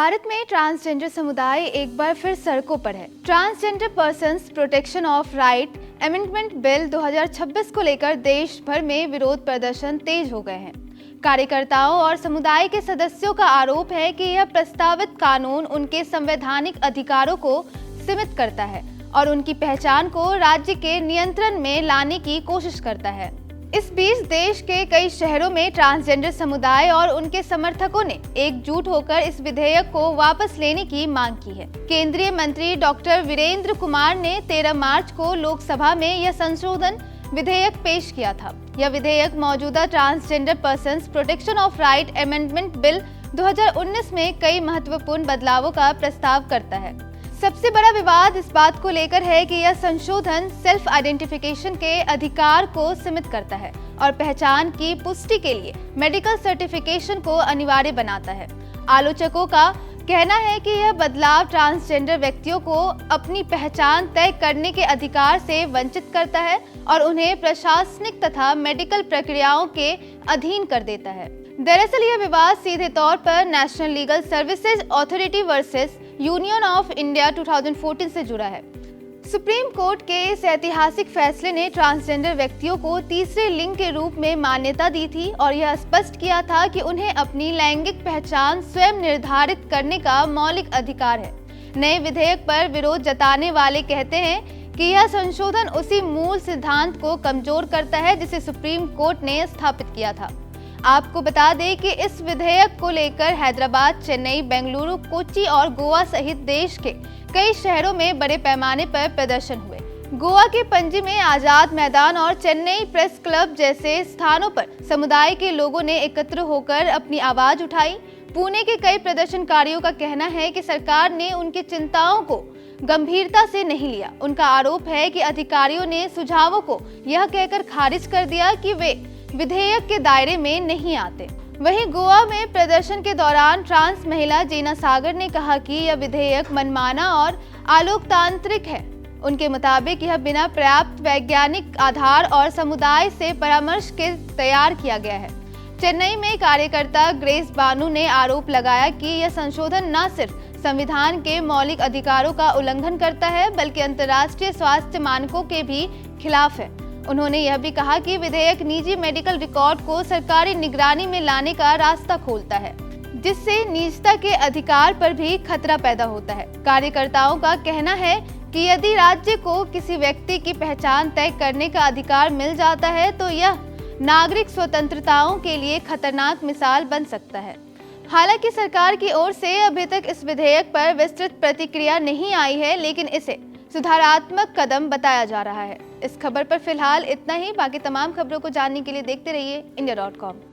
भारत में ट्रांसजेंडर समुदाय एक बार फिर सड़कों पर है। Transgender persons protection of right amendment bill 2026 को लेकर देश भर में विरोध प्रदर्शन तेज हो गए हैं। कार्यकर्ताओं और समुदाय के सदस्यों का आरोप है कि यह प्रस्तावित कानून उनके संवैधानिक अधिकारों को सीमित करता है और उनकी पहचान को राज्य के नियंत्रण में लाने की कोशिश करता है। इस बीच देश के कई शहरों में ट्रांसजेंडर समुदाय और उनके समर्थकों ने एकजुट होकर इस विधेयक को वापस लेने की मांग की है। केंद्रीय मंत्री डॉक्टर वीरेंद्र कुमार ने 13 मार्च को लोकसभा में यह संशोधन विधेयक पेश किया था। यह विधेयक मौजूदा transgender persons protection of right amendment bill 2019 में कई महत्वपूर्ण बदलावों का प्रस्ताव करता है। सबसे बड़ा विवाद इस बात को लेकर है कि यह संशोधन सेल्फ आइडेंटिफिकेशन के अधिकार को सीमित करता है और पहचान की पुष्टि के लिए मेडिकल सर्टिफिकेशन को अनिवार्य बनाता है। आलोचकों का कहना है कि यह बदलाव ट्रांसजेंडर व्यक्तियों को अपनी पहचान तय करने के अधिकार से वंचित करता है और उन्हें प्रशासनिक तथा मेडिकल प्रक्रियाओं के अधीन कर देता है। दरअसल यह विवाद सीधे तौर पर national legal services authority versus union of India 2014 से जुड़ा है। सुप्रीम कोर्ट के इस ऐतिहासिक फैसले ने ट्रांसजेंडर व्यक्तियों को तीसरे लिंग के रूप में मान्यता दी थी और यह स्पष्ट किया था कि उन्हें अपनी लैंगिक पहचान स्वयं निर्धारित करने का मौलिक अधिकार है। नए विधेयक पर विरोध जताने वाले कहते हैं कि यह संशोधन उसी मूल सिद्धांत को कमजोर करता है जिसे सुप्रीम कोर्ट ने स्थापित किया था। आपको बता दें कि इस विधेयक को लेकर हैदराबाद, चेन्नई, बेंगलुरु, कोच्चि और गोवा सहित देश के कई शहरों में बड़े पैमाने पर प्रदर्शन हुए। गोवा के पणजी में आजाद मैदान और चेन्नई प्रेस क्लब जैसे स्थानों पर समुदाय के लोगों ने एकत्र होकर अपनी आवाज उठाई। पुणे के कई प्रदर्शनकारियों का कहना है कि सरकार ने उनकी चिंताओं को गंभीरता से नहीं लिया। उनका आरोप है कि अधिकारियों ने सुझावों को यह कहकर खारिज कर दिया कि वे विधेयक के दायरे में नहीं आते। वहीं गोवा में प्रदर्शन के दौरान ट्रांस महिला जेना सागर ने कहा कि यह विधेयक मनमाना और अलोकतांत्रिक है। उनके मुताबिक यह बिना पर्याप्त वैज्ञानिक आधार और समुदाय से परामर्श के तैयार किया गया है। चेन्नई में कार्यकर्ता ग्रेस बानू ने आरोप लगाया कि यह संशोधन न सिर्फ संविधान के मौलिक अधिकारों का उल्लंघन करता है बल्कि अंतर्राष्ट्रीय स्वास्थ्य मानकों के भी खिलाफ है। उन्होंने यह भी कहा कि विधेयक निजी मेडिकल रिकॉर्ड को सरकारी निगरानी में लाने का रास्ता खोलता है, जिससे निजता के अधिकार पर भी खतरा पैदा होता है। कार्यकर्ताओं का कहना है कि यदि राज्य को किसी व्यक्ति की पहचान तय करने का अधिकार मिल जाता है तो यह नागरिक स्वतंत्रताओं के लिए खतरनाक मिसाल बन सकता है। हालांकि सरकार की ओर से अभी तक इस विधेयक पर विस्तृत प्रतिक्रिया नहीं आई है, लेकिन इसे सुधारात्मक कदम बताया जा रहा है। इस खबर पर फिलहाल इतना ही। बाकी तमाम खबरों को जानने के लिए देखते रहिए India.com।